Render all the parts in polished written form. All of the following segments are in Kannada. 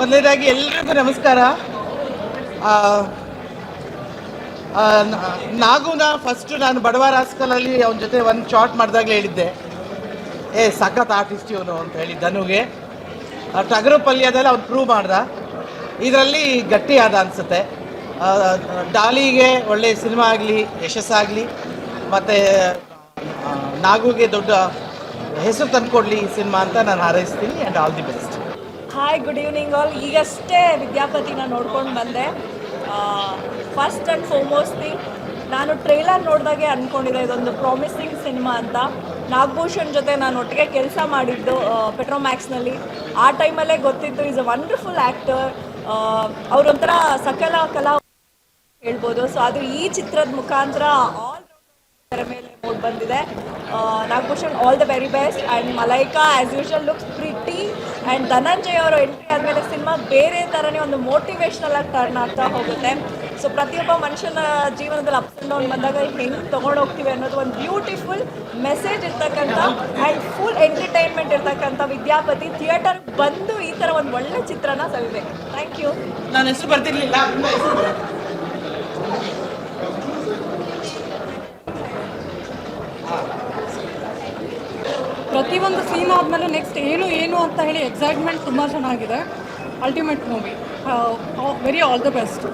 ಮೊದಲನೇದಾಗಿ ಎಲ್ರಿಗೂ ನಮಸ್ಕಾರ. ನಾಗುನ ಫಸ್ಟ್ ನಾನು ಬಡವ ರಾಸ್ಕಲಲ್ಲಿ ಅವನ ಜೊತೆ ಒಂದು ಶಾರ್ಟ್ ಮಾಡಿದಾಗಲೇ ಹೇಳಿದ್ದೆ, ಸಖತ್ ಆರ್ಟಿಸ್ಟ್ ಇವನು ಅಂತ ಹೇಳಿ. ಧನುಗೆ ಟಗರು ಪಲ್ಯದಲ್ಲಿ ಅವ್ನು ಪ್ರೂವ್ ಮಾಡ್ದ. ಇದರಲ್ಲಿ ಗಟ್ಟಿ ಆದ ಅನಿಸುತ್ತೆ. ಡಾಲಿಗೆ ಒಳ್ಳೆಯ ಸಿನಿಮಾ ಆಗಲಿ, ಯಶಸ್ಸಾಗಲಿ, ಮತ್ತು ನಾಗುಗೆ ದೊಡ್ಡ ಹೆಸರು ತಂದುಕೊಡ್ಲಿ ಈ ಸಿನಿಮಾ ಅಂತ ನಾನು ಹಾರೈಸ್ತೀನಿ. And all the best. Hi, good evening all. ಈಗಷ್ಟೇ ವಿದ್ಯಾಪತಿನ ನೋಡ್ಕೊಂಡು ಬಂದೆ. ಫಸ್ಟ್ ಆ್ಯಂಡ್ ಫಾರ್ಮೋಸ್ಟ್ ಥಿಂಗ್, ನಾನು ಟ್ರೈಲರ್ ನೋಡಿದಾಗೆ ಅಂದ್ಕೊಂಡಿದ್ದೆ ಇದೊಂದು ಪ್ರಾಮಿಸಿಂಗ್ ಸಿನಿಮಾ ಅಂತ. ನಾಗಭೂಷಣ್ ಜೊತೆ ನಾನು ಒಟ್ಟಿಗೆ ಕೆಲಸ ಮಾಡಿದ್ದು ಪೆಟ್ರೋಮ್ಯಾಕ್ಸ್ನಲ್ಲಿ. ಆ ಟೈಮಲ್ಲೇ ಗೊತ್ತಿತ್ತು ಈಸ್ ಅ ವಂಡರ್ಫುಲ್ ಆ್ಯಕ್ಟರ್. ಅವರೊಂಥರ ಸಕಲ ಕಲಾ ಹೇಳ್ಬೋದು. ಸೊ ಅದು ಈ ಚಿತ್ರದ ಮುಖಾಂತರ ಆಲ್ ರೌಂಡರ್ ಮೇಲೆ ಮೂಡ್ ಬಂದಿದೆ. Nagabhushan all the very best. And Malaika as usual looks pretty. And Dhananjay ಅವರು ಎಂಟ್ರಿ ಆದಮೇಲೆ ಸಿನಿಮಾ ಬೇರೆ ಥರನೇ ಒಂದು ಮೋಟಿವೇಶ್ನಲ್ ಆಗಿ ಟರ್ನ್ ಆಗ್ತಾ ಹೋಗುತ್ತೆ. ಸೊ ಪ್ರತಿಯೊಬ್ಬ ಮನುಷ್ಯನ ಜೀವನದಲ್ಲಿ ಅಪ್ಸ್ ಆ್ಯಂಡ್ ಡೌನ್ ಬಂದಾಗ ಹೆಂಗೆ ತೊಗೊಂಡು ಹೋಗ್ತೀವಿ ಅನ್ನೋದು ಒಂದು ಬ್ಯೂಟಿಫುಲ್ ಮೆಸೇಜ್ ಇರ್ತಕ್ಕಂಥ ಆ್ಯಂಡ್ ಫುಲ್ ಎಂಟರ್ಟೈನ್ಮೆಂಟ್ ಇರ್ತಕ್ಕಂಥ ವಿದ್ಯಾಪತಿ ಥಿಯೇಟರ್ಗೆ ಬಂದು ಈ ಥರ ಒಂದು ಒಳ್ಳೆ ಚಿತ್ರನ ಸವಿಬೇಕು. Thank you. ನಾನು ಹೆಸರು ಬರ್ತಿರ್ಲಿಲ್ಲ. ಪ್ರತಿಯೊಂದು ಸೀನ್ ಆದಮೇಲೆ ನೆಕ್ಸ್ಟ್ ಏನು ಅಂತ ಹೇಳಿ ಎಕ್ಸೈಟ್ಮೆಂಟ್ ತುಂಬ ಚೆನ್ನಾಗಿದೆ. Ultimate movie. Very all the best.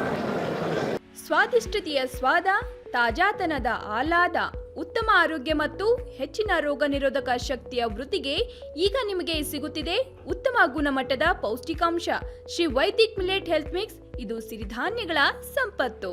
ಸ್ವಾದಿಷ್ಟತೆಯ ಸ್ವಾದ, ತಾಜಾತನದ ಆಹ್ಲಾದ, ಉತ್ತಮ ಆರೋಗ್ಯ ಮತ್ತು ಹೆಚ್ಚಿನ ರೋಗ ನಿರೋಧಕ ಶಕ್ತಿಯ ವೃದ್ಧಿಗೆ ಈಗ ನಿಮಗೆ ಸಿಗುತ್ತಿದೆ ಉತ್ತಮ ಗುಣಮಟ್ಟದ ಪೌಷ್ಟಿಕಾಂಶ Shri Vaidik millet health mix. ಇದು ಸಿರಿಧಾನ್ಯಗಳ ಸಂಪತ್ತು.